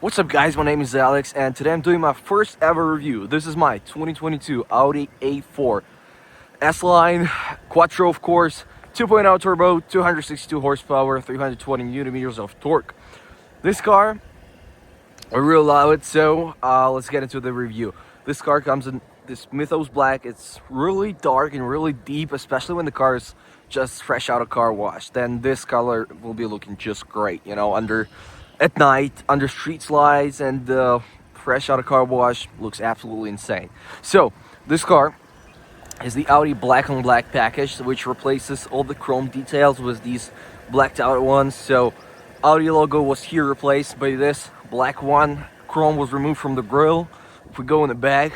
What's up guys, my name is Alex and today I'm doing my first ever review. This is my 2022 Audi A4 S-Line Quattro, of course, 2.0 turbo, 262 horsepower, 320 Newton meters of torque. This car, I really love it, so let's get into the review. This car comes in this Mythos Black. It's really dark and really deep, especially when the car is just fresh out of car wash. Then this color will be looking just great, you know, at night, under street lights, and fresh out of car wash looks absolutely insane. So this car is the Audi black on black package, which replaces all the chrome details with these blacked out ones. So Audi logo was here replaced by this black one. Chrome was removed from the grille. If we go in the back,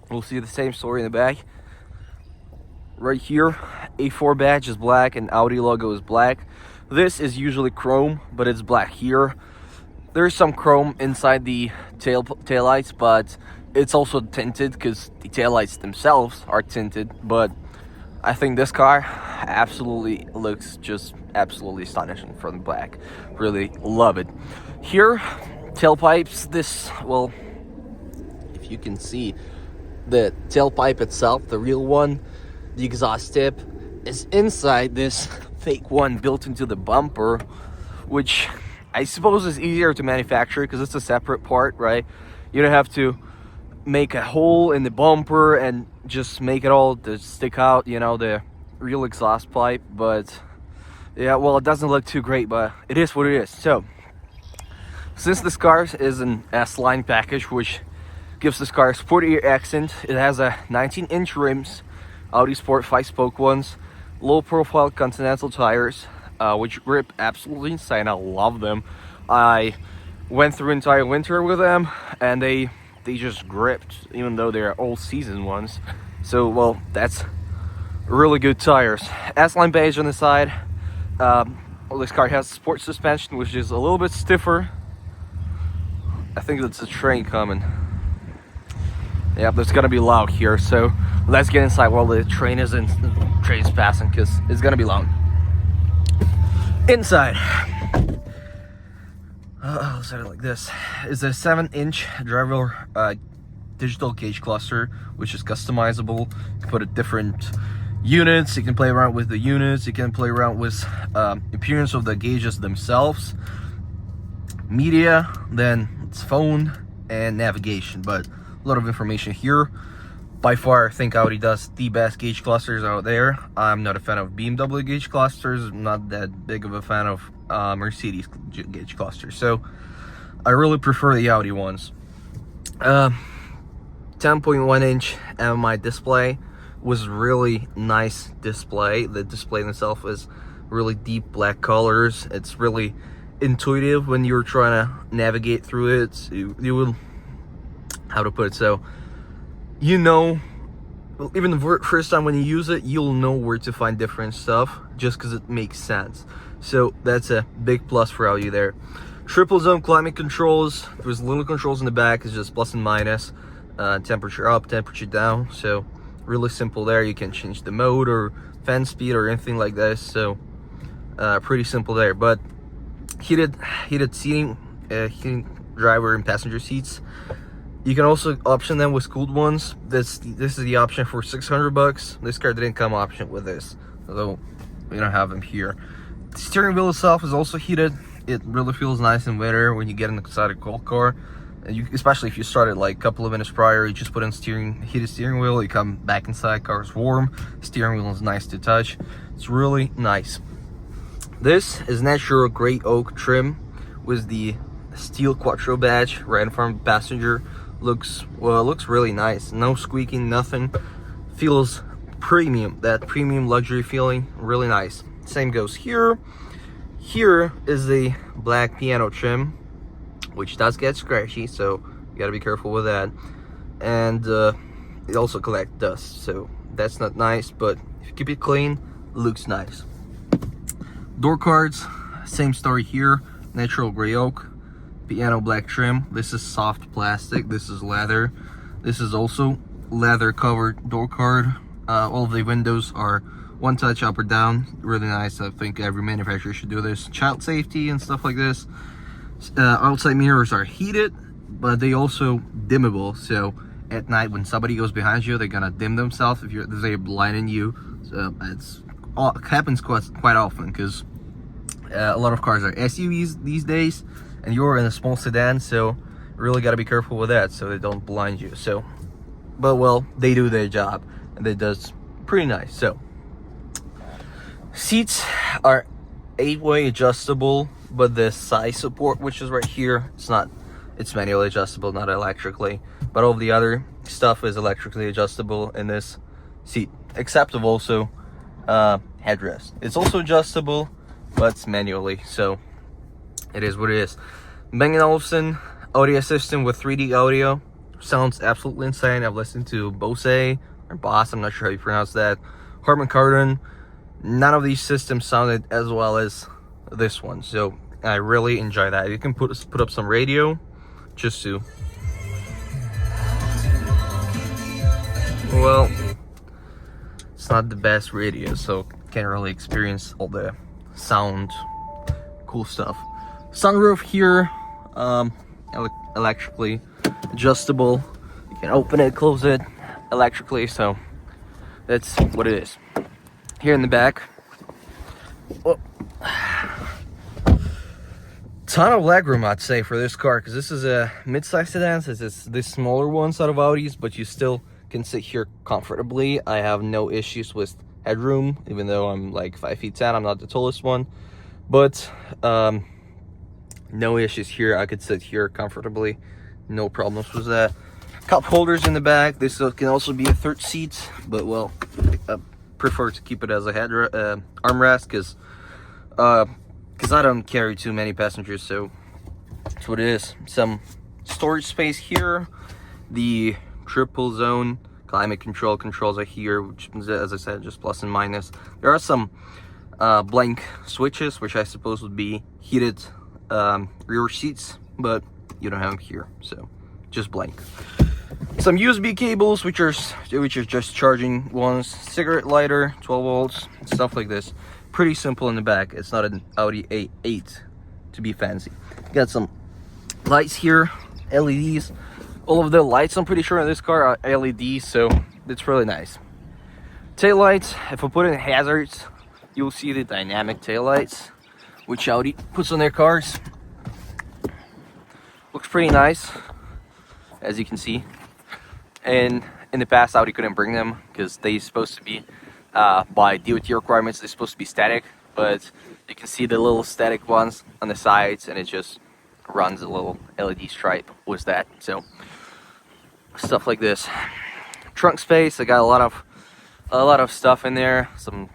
we'll see the same story in the back. Right here, A4 badge is black and Audi logo is black. This is usually chrome, but it's black here. There's some chrome inside the taillights, but it's also tinted because the taillights themselves are tinted. But I think this car absolutely looks just absolutely astonishing from the back. Really love it. Here, tailpipes, well, if you can see, the tailpipe itself, the real one, the exhaust tip, is inside this fake one built into the bumper, which I suppose is easier to manufacture because it's a separate part, right? You don't have to make a hole in the bumper and just make it all to stick out, you know, the real exhaust pipe. But yeah, well, it doesn't look too great, but it is what it is. So since this car is an S-Line package, which gives this car a sportier accent, it has a 19-inch rims, Audi Sport 5-spoke ones, low profile Continental tires, which grip absolutely insane. I love them. I went through entire winter with them and they just gripped, even though they're all season ones. So well, that's really good tires. S-Line beige on the side. This car has sport suspension, which is a little bit stiffer. I think that's a train coming. Yeah, there's gonna be loud here, so let's get inside while the train is passing, because it's gonna be loud. Inside, I'll set it like this. It's a 7-inch driver digital gauge cluster, which is customizable. You can put it different units. You can play around with the units. You can play around with appearance of the gauges themselves, media, then it's phone and navigation. But a lot of information here. By far, I think Audi does the best gauge clusters out there. I'm not a fan of BMW gauge clusters. I'm not that big of a fan of Mercedes gauge clusters. So I really prefer the Audi ones. 10.1-inch MMI display was really nice display. The display in itself is really deep black colors. It's really intuitive when you're trying to navigate through it. You will, how to put it, so you know, even the first time when you use it, you'll know where to find different stuff just because it makes sense. So that's a big plus for Audi there. Triple zone climate controls. There's little controls in the back. It's just plus and minus, temperature up, temperature down. So really simple there. You can change the mode or fan speed or anything like this. So pretty simple there. But heated seating, heating driver and passenger seats. You can also option them with cooled ones. This is the option for $600. This car didn't come option with this, although we don't have them here. The steering wheel itself is also heated. It really feels nice in winter when you get inside a cold car. And especially if you started like a couple of minutes prior, you just put in heated steering wheel, you come back inside, car's warm. Steering wheel is nice to touch. It's really nice. This is natural gray oak trim with the steel Quattro badge right in front of the passenger. Looks really nice. No squeaking, nothing. Feels premium, that premium luxury feeling. Really nice. Same goes here. Here is the black piano trim, which does get scratchy, so you gotta be careful with that. And it also collects dust, so that's not nice, but if you keep it clean, it looks nice. Door cards, same story here. Natural gray oak, piano black trim. This is soft plastic, this is leather. This is also leather covered door card. All of the windows are one touch up or down. Really nice. I think every manufacturer should do this. Child safety and stuff like this. Outside mirrors are heated, but they also dimmable. So at night when somebody goes behind you, they're gonna dim themselves if they're blinding you. So it happens quite often because a lot of cars are SUVs these days, and you're in a small sedan, so really got to be careful with that so they don't blind you. So, but well, they do their job, and it does pretty nice. So, seats are 8-way adjustable, but the side support, which is right here, it's manually adjustable, not electrically. But all of the other stuff is electrically adjustable in this seat, except of also headrest. It's also adjustable, but it's manually, so it is what it is. Bang & Olufsen audio system with 3D audio sounds absolutely insane. I've listened to Bose or Boss, I'm not sure how you pronounce that, Harman Kardon. None of these systems sounded as well as this one, so I really enjoy that. You can put up some radio just to, well, it's not the best radio, so can't really experience all the sound cool stuff. Sunroof here, electrically adjustable. You can open it, close it electrically, so that's what it is. Here in the back, ton of legroom, I'd say, for this car, because this is a mid-size sedan. This is the smaller ones out of Audis, but you still can sit here comfortably. I have no issues with headroom, even though I'm like 5'10". I'm not the tallest one, but no issues here. I could sit here comfortably, no problems with that. Cup holders in the back. This can also be a third seat, but well, I prefer to keep it as a armrest because I don't carry too many passengers, so that's what it is. Some storage space here. The triple zone climate control controls are here, which, as I said, just plus and minus. There are some blank switches, which I suppose would be heated rear seats, but you don't have them here, so just blank. Some USB cables, which are just charging ones. Cigarette lighter, 12 volts, stuff like this. Pretty simple in the back. It's not an Audi A8 to be fancy. Got some lights here, LEDs. All of the lights, I'm pretty sure, in this car are LEDs, so it's really nice. Tail lights, if I put in hazards, you'll see the dynamic tail lights, which Audi puts on their cars. Looks pretty nice, as you can see. And in the past, Audi couldn't bring them because they're supposed to be, by DOT requirements, they're supposed to be static. But you can see the little static ones on the sides, and it just runs a little LED stripe with that. So stuff like this. Trunk space, I got a lot of stuff in there. Some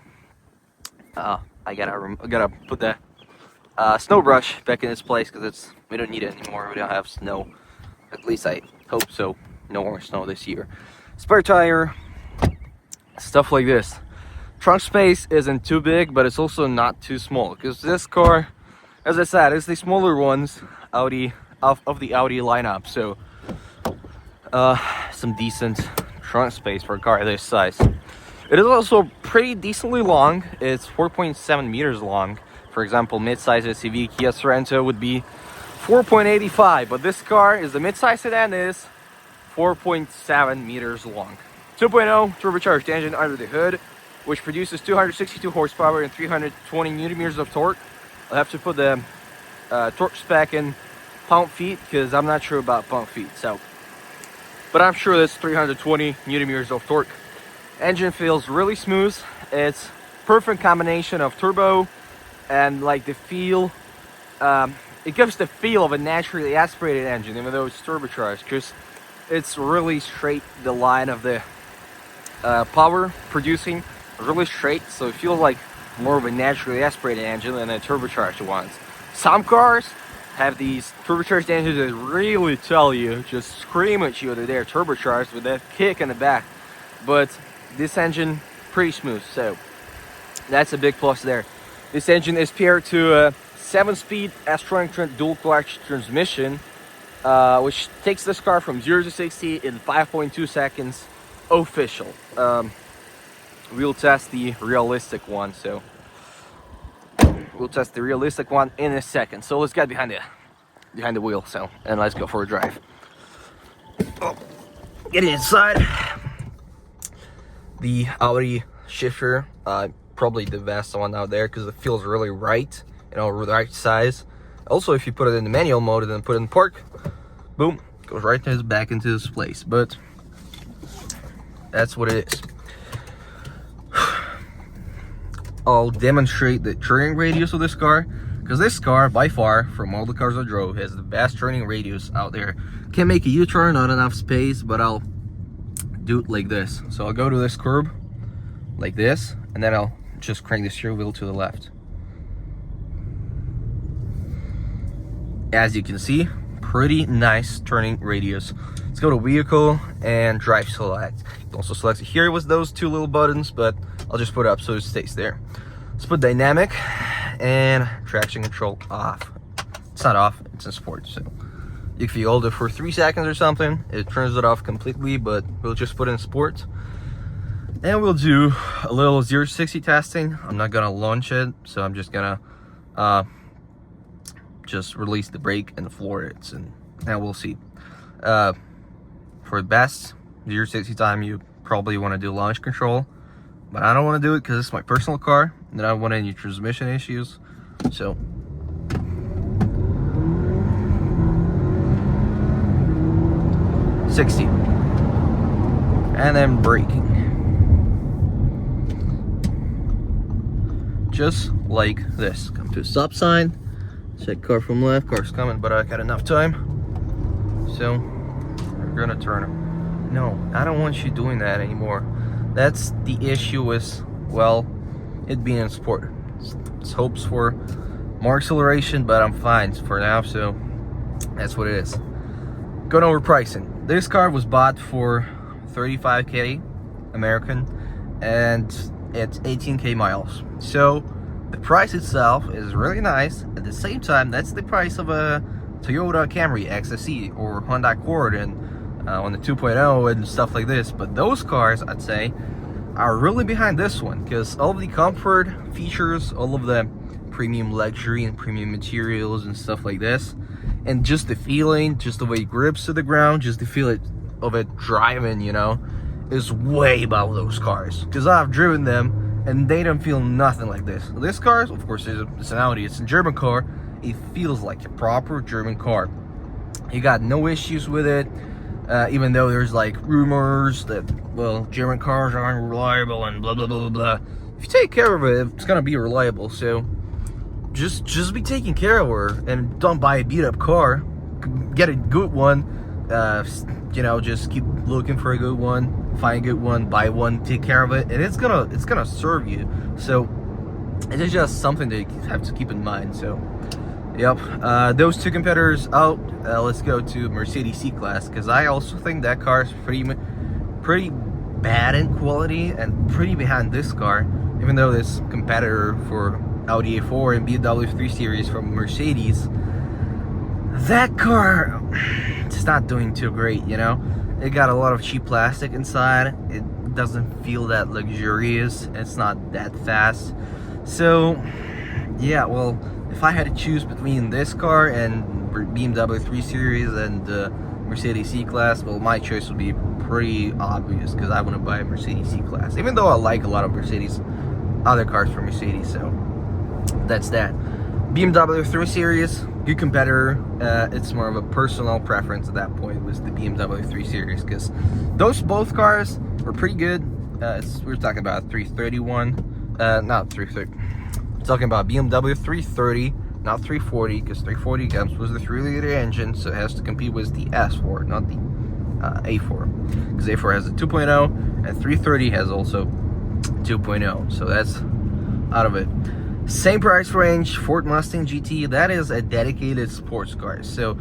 I gotta put the snow brush back in its place because we don't need it anymore. We don't have snow, at least I hope so. No more snow this year. Spare tire, stuff like this. Trunk space isn't too big, but it's also not too small, because this car, as I said, is the smaller ones of the Audi lineup. So some decent trunk space for a car this size. It is also pretty decently long. It's 4.7 meters long. For example, mid-size SUV Kia Sorento would be 4.85, but this car is a mid-size sedan, is 4.7 meters long. 2.0 turbocharged engine under the hood, which produces 262 horsepower and 320 newton meters of torque. I'll have to put the torque spec in pound-feet because I'm not sure about pound-feet. So, but I'm sure that's 320 newton meters of torque. Engine feels really smooth. It's perfect combination of turbo and like the feel. It gives the feel of a naturally aspirated engine, even though it's turbocharged, because it's really straight. The line of the power producing really straight, so it feels like more of a naturally aspirated engine than a turbocharged ones. Some cars have these turbocharged engines that really tell you, just scream at you that they're turbocharged with that kick in the back. But this engine, pretty smooth, so that's a big plus there. This engine is paired to a 7-speed S-Tronic dual clutch transmission, which takes this car from 0 to 60 in 5.2 seconds official. We'll test the realistic one, in a second. So let's get behind behind the wheel. So, and let's go for a drive. Oh, get inside. The Audi shifter, probably the best one out there because it feels really right, you know, right size. Also, if you put it in the manual mode and then put it in park, boom, goes right back into this place. But that's what it is. I'll demonstrate the turning radius of this car, because this car, by far, from all the cars I drove, has the best turning radius out there. Can't make a U-turn, not enough space, but I'll do it like this. So I'll go to this curb, like this, and then I'll just crank the steering wheel to the left. As you can see, pretty nice turning radius. Let's go to vehicle and drive select. You can also select it here with those two little buttons, but I'll just put it up so it stays there. Let's put dynamic and traction control off. It's not off, it's in sport. So if you hold it for 3 seconds or something, it turns it off completely, but we'll just put it in sport. And we'll do a little 0 to 60 testing. I'm not gonna launch it, so I'm just gonna just release the brake and floor it, and we'll see. For the best 0 to 60 time, you probably want to do launch control, but I don't want to do it because it's my personal car and I don't want any transmission issues. So '60, and then braking, just like this. Come to a stop sign, check car from left, car's coming, but I got enough time, so we're gonna turn him. No, I don't want you doing that anymore. That's the issue with, well, it being in sport. It's hopes for more acceleration, but I'm fine for now, so that's what it is. Going over pricing. This car was bought for $35K American, and it's 18K miles. So the price itself is really nice. At the same time, that's the price of a Toyota Camry XSE or Honda Accord and on the 2.0 and stuff like this. But those cars, I'd say, are really behind this one, because all of the comfort features, all of the premium luxury and premium materials and stuff like this, and just the feeling, just the way it grips to the ground, just the feel of it driving, you know, is way above those cars. Because I've driven them and they don't feel nothing like this. This car, of course, it's an Audi, it's a German car. It feels like a proper German car. You got no issues with it, even though there's like rumors that, well, German cars are unreliable and blah blah blah blah blah. If you take care of it, it's gonna be reliable. So just be taking care of her and don't buy a beat up car. Get a good one. You know, just keep looking for a good one, find a good one, buy one, take care of it, and it's gonna serve you. So it's just something that you have to keep in mind. So yep, those two competitors out. Let's go to Mercedes C-Class, because I also think that car is pretty bad in quality and pretty behind this car, even though this competitor for Audi A4 and BMW 3 Series from Mercedes, that car, it's not doing too great, you know. It got a lot of cheap plastic inside. It doesn't feel that luxurious. It's not that fast. So yeah, well, if I had to choose between this car and BMW 3 Series and Mercedes C-Class, well, my choice would be pretty obvious, because I want to buy a Mercedes C-Class, even though I like a lot of Mercedes, other cars from Mercedes. So that's that. BMW 3 Series, good competitor. It's more of a personal preference at that point, was the BMW 3 Series, because those both cars were pretty good. We're talking about 331, not 330. I'm talking about BMW 330, not 340, because 340 comes with the 3-liter engine, so it has to compete with the S4, not the A4, because A4 has a 2.0 and 330 has also 2.0, so that's out of it. Same price range, Ford Mustang GT. That is a dedicated sports car, so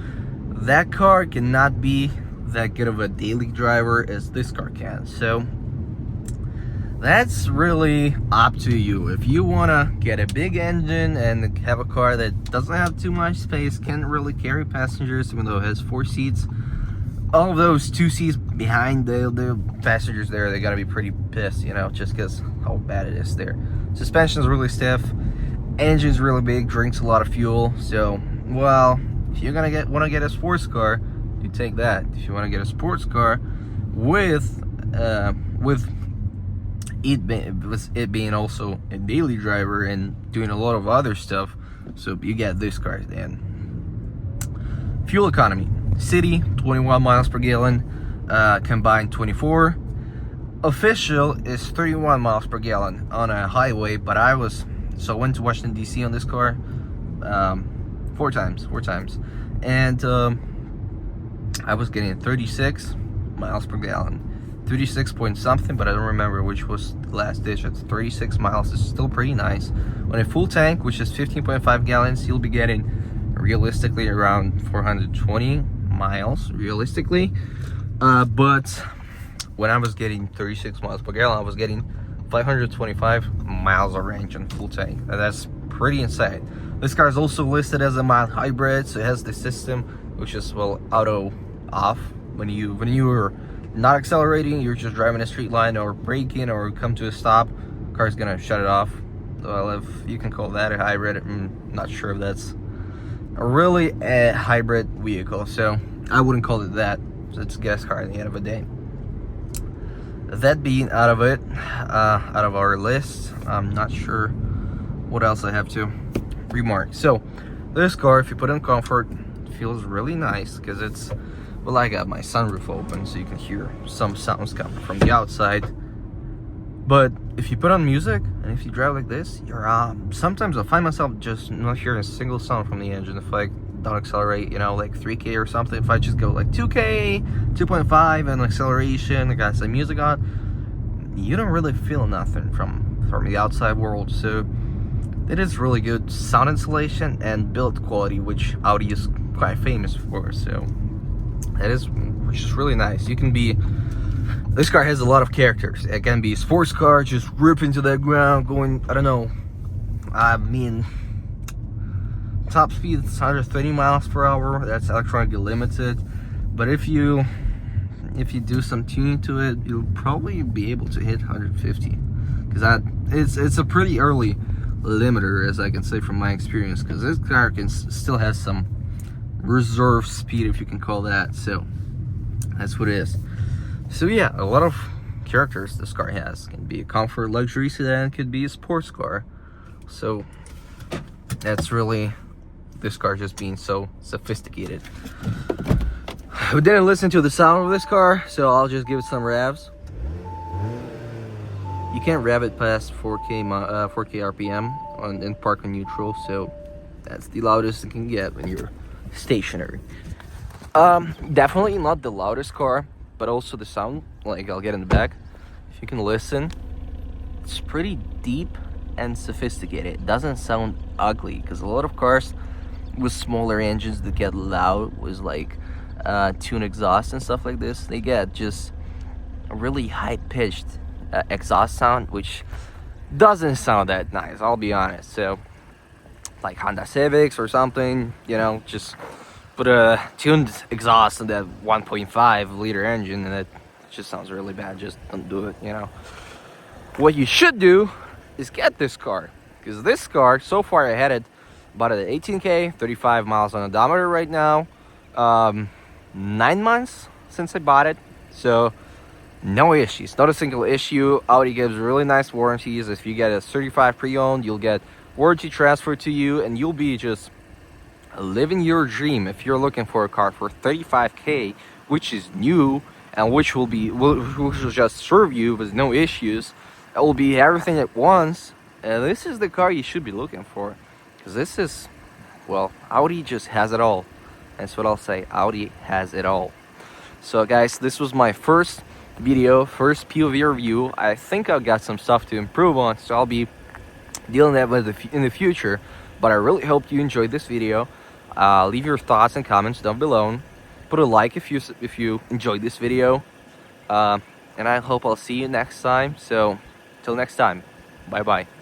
that car cannot be that good of a daily driver as this car can. So that's really up to you. If you want to get a big engine and have a car that doesn't have too much space, can't really carry passengers, even though it has 4 seats, all of those 2 seats behind the passengers there, they gotta be pretty pissed, you know, just because how bad it is there. Suspension's really stiff, engine's really big, drinks a lot of fuel. So, well, If you're gonna want to get a sports car, you take that. If you want to get a sports car with it being also a daily driver and doing a lot of other stuff, so you get this car then. Fuel economy: city 21 miles per gallon, combined 24. Official is 31 miles per gallon on a highway, but I went to Washington DC on this car four times, and I was getting 36 miles per gallon, 36 point something, but I don't remember which was the last digit. 36 miles is still pretty nice. On a full tank, which is 15.5 gallons, you'll be getting realistically around 420 miles realistically, but when I was getting 36 miles per gallon, I was getting 525 miles of range on full tank. That's pretty insane. This car is also listed as a mild hybrid, so it has the system which is, well, auto off. When you are not accelerating, you're just driving a straight line or braking or come to a stop, car's gonna shut it off. Well, if you can call that a hybrid, I'm not sure if that's really a hybrid vehicle, so I wouldn't call it that. So it's a gas car at the end of the day. That being out of our list, I'm not sure what else I have to remark. So this car, if you put in comfort, feels really nice because it's, well, I got my sunroof open so you can hear some sounds coming from the outside. But if you put on music and if you drive like this, you're sometimes I find myself just not hearing a single sound from the engine if I don't accelerate, like 3K or something. If I just go like 2K, 2.5 and acceleration, I got some music on, you don't really feel nothing from the outside world. So it is really good sound insulation and build quality, which Audi is quite famous for. So which is really nice. This car has a lot of characters. It can be a sports car, just ripping to the ground, going, I don't know, top speed is 130 miles per hour. That's electronically limited. But if you do some tuning to it, you'll probably be able to hit 150. Because it's a pretty early limiter, as I can say from my experience. Because this car still has some reserve speed, if you can call that. So that's what it is. So yeah, a lot of characters this car has. It can be a comfort luxury sedan, could be a sports car. So that's really this car just being so sophisticated. We didn't listen to the sound of this car, so I'll just give it some revs. You can't rev it past 4K RPM in park on neutral, so that's the loudest it can get when you're stationary. Definitely not the loudest car, but also the sound, like I'll get in the back. If you can listen, it's pretty deep and sophisticated. It doesn't sound ugly, because a lot of cars with smaller engines that get loud with like tuned exhaust and stuff like this, they get just a really high-pitched exhaust sound, which doesn't sound that nice, I'll be honest. So like Honda Civics or something, just put a tuned exhaust in that 1.5 liter engine and it just sounds really bad. Just don't do it. What you should do is get this car, because this car, so far I had it bought it at 18K, 35 miles on odometer right now. 9 months since I bought it, so no issues, not a single issue. Audi gives really nice warranties. If you get a certified pre-owned, you'll get warranty transfer to you, and you'll be just living your dream if you're looking for a car for 35K, which is new and which will just serve you with no issues. It will be everything at once, and this is the car you should be looking for, because this is, well, Audi just has it all. That's what I'll say. Audi has it all. So guys, this was my first video, first POV review. I think I've got some stuff to improve on, so I'll be dealing with that in the future. But I really hope you enjoyed this video. Leave your thoughts and comments down below. Put a like if you enjoyed this video. And I hope I'll see you next time. So till next time, bye bye.